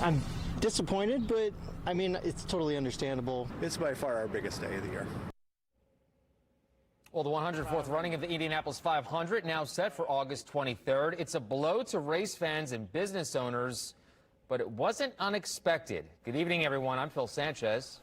I'm disappointed, but I mean, it's totally understandable. It's by far our biggest day of the year. Well, the 104th running of the Indianapolis 500 now set for August 23rd. It's a blow to race fans and business owners, but it wasn't unexpected. Good evening, everyone. I'm Phil Sanchez.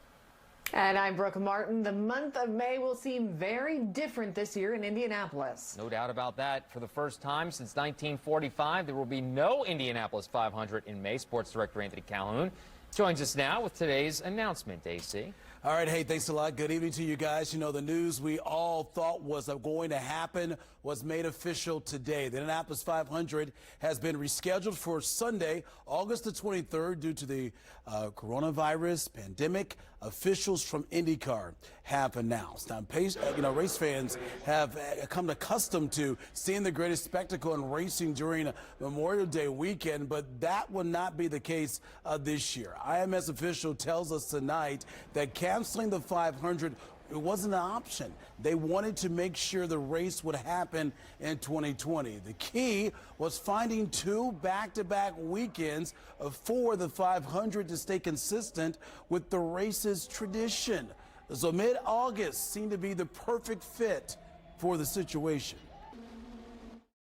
And I'm Brooke Martin. The month of May will seem very different this year in Indianapolis. No doubt about that. For the first time since 1945, there will be no Indianapolis 500 in May. Sports Director Anthony Calhoun joins us now with today's announcement, AC. All right, hey, thanks a lot. Good evening to you guys. You know, the news we all thought was going to happen was made official today. The Indianapolis 500 has been rescheduled for Sunday, August the 23rd, due to the coronavirus pandemic. Officials from IndyCar have announced. Now, race fans have come accustomed to seeing the greatest spectacle in racing during Memorial Day weekend, but that will not be the case this year. IMS official tells us tonight that canceling the 500, it wasn't an option. They wanted to make sure the race would happen in 2020. The key was finding two back-to-back weekends for the 500 to stay consistent with the race's tradition. So mid-August seemed to be the perfect fit for the situation.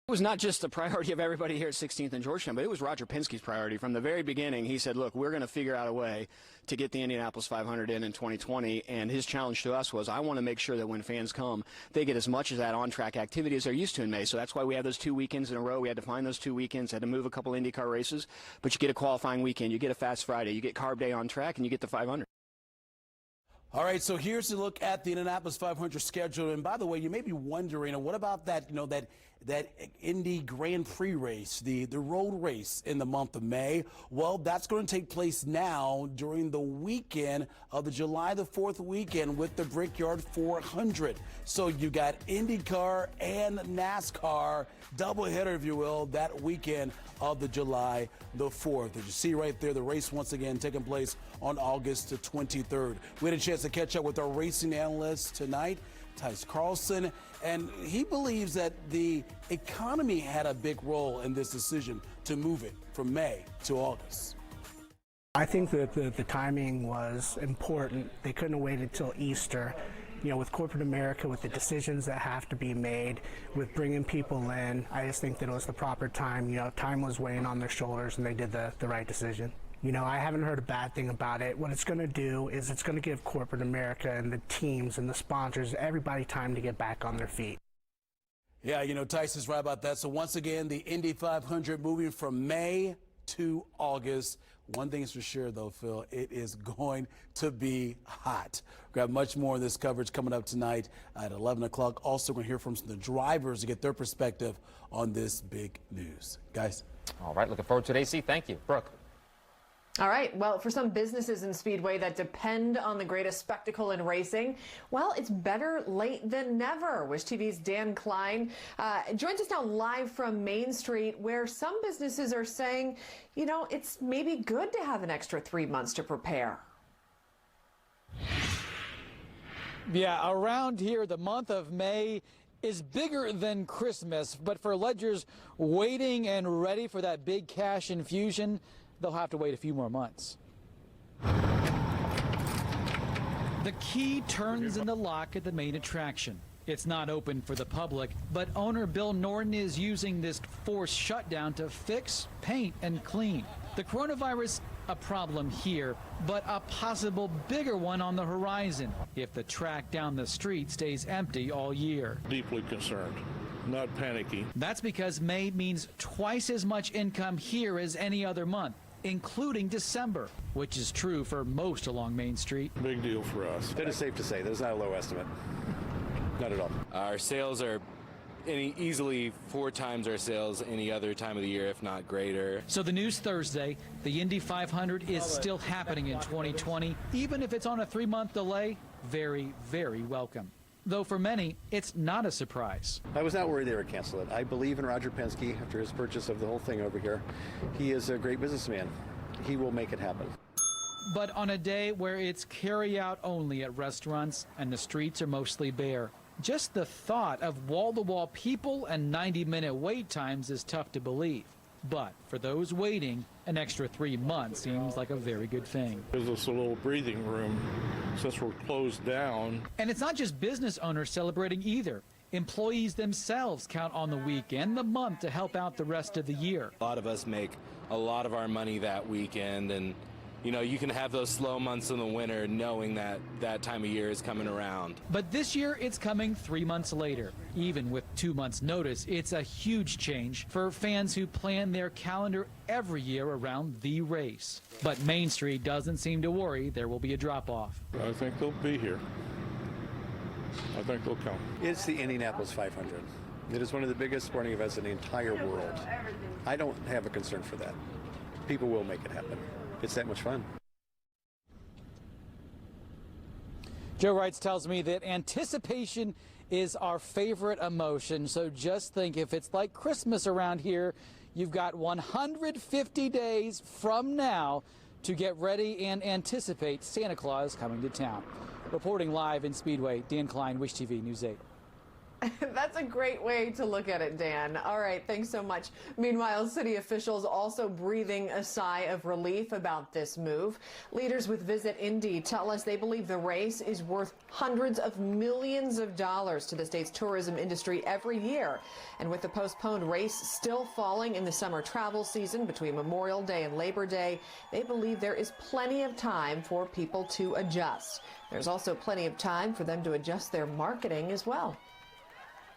It was not just the priority of everybody here at 16th and Georgetown, but it was Roger Penske's priority. From the very beginning, he said, look, we're going to figure out a way to get the Indianapolis 500 in 2020, and his challenge to us was, I want to make sure that when fans come, they get as much of that on-track activity as they're used to in May. So that's why we have those 2 weekends in a row. We had to find those 2 weekends, had to move a couple IndyCar races, but you get a qualifying weekend, you get a Fast Friday, you get Carb Day on track, and you get the 500. All right, so here's a look at the Indianapolis 500 schedule. And by the way, you may be wondering, what about that, that Indy Grand Prix race, the road race in the month of May? Well, that's going to take place now during the weekend of the July the 4th weekend with the Brickyard 400. So you got IndyCar and NASCAR doubleheader, if you will, that weekend of the July the 4th. As you see right there, the race once again taking place on August the 23rd. We had a chance to catch up with our racing analyst tonight, Tice Carlson, and he believes that the economy had a big role in this decision to move it from May to August. I think that the timing was important. They couldn't have waited till Easter. You know, with corporate America, with the decisions that have to be made, with bringing people in, I just think that it was the proper time. You know, time was weighing on their shoulders, and they did the right decision. You know, I haven't heard a bad thing about it. What it's going to do is it's going to give corporate America and the teams and the sponsors, everybody, time to get back on their feet. Yeah, you know, Tyson's right about that. So once again, the Indy 500 moving from May to August. One thing is for sure, though, Phil, it is going to be hot. We've got much more of this coverage coming up tonight at 11 o'clock. Also, we're going to hear from some of the drivers to get their perspective on this big news. Guys. All right, looking forward to it, AC. Thank you. Brooke. All right. Well, for some businesses in Speedway that depend on the greatest spectacle in racing, well, it's better late than never. Wish TV's Dan Klein joins us now live from Main Street, where some businesses are saying, you know, it's maybe good to have an extra 3 months to prepare. Yeah, around here, the month of May is bigger than Christmas, but for ledgers waiting and ready for that big cash infusion, they'll have to wait a few more months. The key turns in the lock at the main attraction. It's not open for the public, but owner Bill Norton is using this forced shutdown to fix, paint, and clean. The coronavirus, a problem here, but a possible bigger one on the horizon if the track down the street stays empty all year. Deeply concerned. Not panicky. That's because May means twice as much income here as any other month, including December, which is true for most along Main Street. Big deal for us. That is safe to say. That is not a low estimate. Not at all. Our sales are easily 4 times our sales any other time of the year, if not greater. So the news Thursday, the Indy 500 is still happening in 2020, even if it's on a 3-month delay. Very, very welcome. Though for many, it's not a surprise. I was not worried they would cancel it. I believe in Roger Penske after his purchase of the whole thing over here. He is a great businessman. He will make it happen. But on a day where it's carry-out only at restaurants and the streets are mostly bare, just the thought of wall-to-wall people and 90-minute wait times is tough to believe. But for those waiting, an extra 3 months seems like a very good thing. Gives us a little breathing room since we're closed down. And it's not just business owners celebrating either. Employees themselves count on the week and the month to help out the rest of the year. A lot of us make a lot of our money that weekend, and you know, you can have those slow months in the winter knowing that that time of year is coming around. But this year it's coming 3 months later. Even with 2 months notice, it's a huge change for fans who plan their calendar every year around the race. But Main Street doesn't seem to worry there will be a drop-off. I think they'll be here. I think they'll come. It's the Indianapolis 500. It is one of the biggest sporting events in the entire world. I don't have a concern for that. People will make it happen. It's that much fun. Joe Wrights tells me that anticipation is our favorite emotion. So just think, if it's like Christmas around here, you've got 150 days from now to get ready and anticipate Santa Claus coming to town. Reporting live in Speedway, Dan Klein, Wish TV News 8. That's a great way to look at it, Dan. All right, thanks so much. Meanwhile, city officials also breathing a sigh of relief about this move. Leaders with Visit Indy tell us they believe the race is worth hundreds of millions of dollars to the state's tourism industry every year. And with the postponed race still falling in the summer travel season between Memorial Day and Labor Day, they believe there is plenty of time for people to adjust. There's also plenty of time for them to adjust their marketing as well.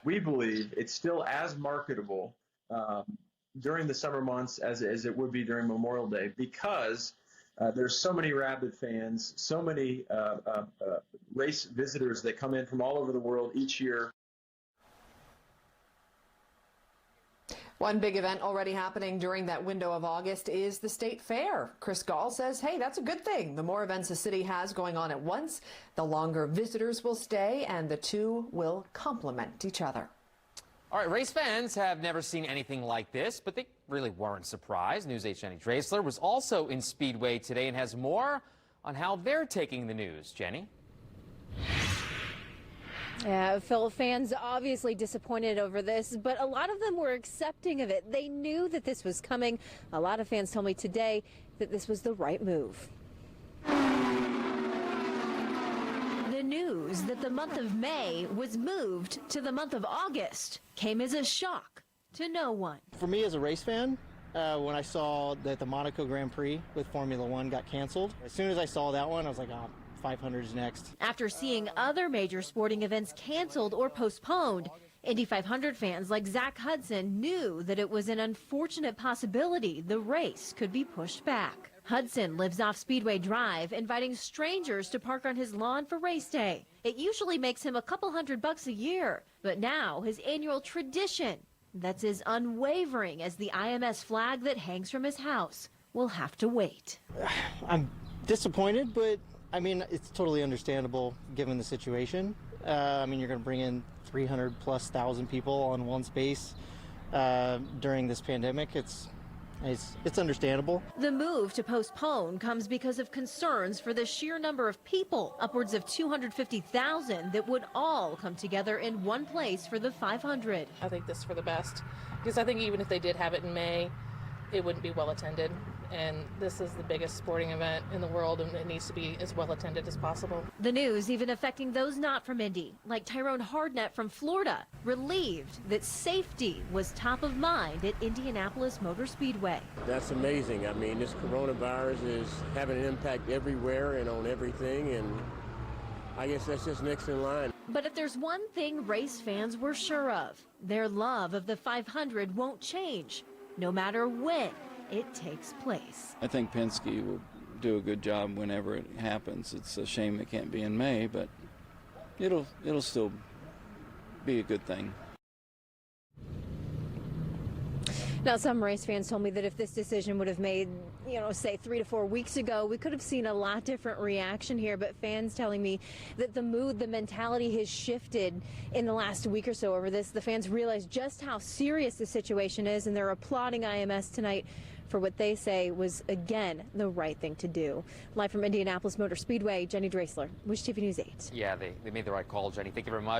We believe it's still as marketable during the summer months as it would be during Memorial Day, because there's so many rabid fans, so many race visitors that come in from all over the world each year. One big event already happening during that window of August is the State Fair. Chris Gall says, hey, that's a good thing. The more events the city has going on at once, the longer visitors will stay, and the two will complement each other. All right, race fans have never seen anything like this, but they really weren't surprised. News 8's Jenny Drasler was also in Speedway today and has more on how they're taking the news. Jenny? Yeah, Phil, fans obviously disappointed over this, but a lot of them were accepting of it. They knew that this was coming. A lot of fans told me today that this was the right move. The news that the month of May was moved to the month of August came as a shock to no one. For me as a race fan, when I saw that the Monaco Grand Prix with Formula One got canceled, as soon as I saw that one, I was like, oh, 500's next. After seeing other major sporting events canceled or postponed, Indy 500 fans like Zach Hudson knew that it was an unfortunate possibility the race could be pushed back. Hudson lives off Speedway Drive, inviting strangers to park on his lawn for race day. It usually makes him a couple $100 a year, but now his annual tradition, that's as unwavering as the IMS flag that hangs from his house, will have to wait. I'm disappointed, but I mean, it's totally understandable given the situation. I mean, you're going to bring in 300,000+ people on one space during this pandemic. It's understandable. The move to postpone comes because of concerns for the sheer number of people, upwards of 250,000, that would all come together in one place for the 500. I think this is for the best, because I think even if they did have it in May, it wouldn't be well attended. And this is the biggest sporting event in the world, and it needs to be as well attended as possible. The news even affecting those not from Indy, like Tyrone Hardnett from Florida, relieved that safety was top of mind at Indianapolis Motor Speedway. That's amazing. I mean, this coronavirus is having an impact everywhere and on everything, and I guess that's just next in line. But if there's one thing race fans were sure of, their love of the 500 won't change, no matter when it takes place. I think Penske will do a good job whenever it happens. It's a shame it can't be in May, but it'll still be a good thing. Now, some race fans told me that if this decision would have made, say 3 to 4 weeks ago, we could have seen a lot different reaction here. But fans telling me that the mood, the mentality has shifted in the last week or so over this. The fans realize just how serious the situation is, and they're applauding IMS tonight for what they say was, again, the right thing to do. Live from Indianapolis Motor Speedway, Jenny Drasler, Wish TV News 8. Yeah, they made the right call, Jenny. Thank you very much.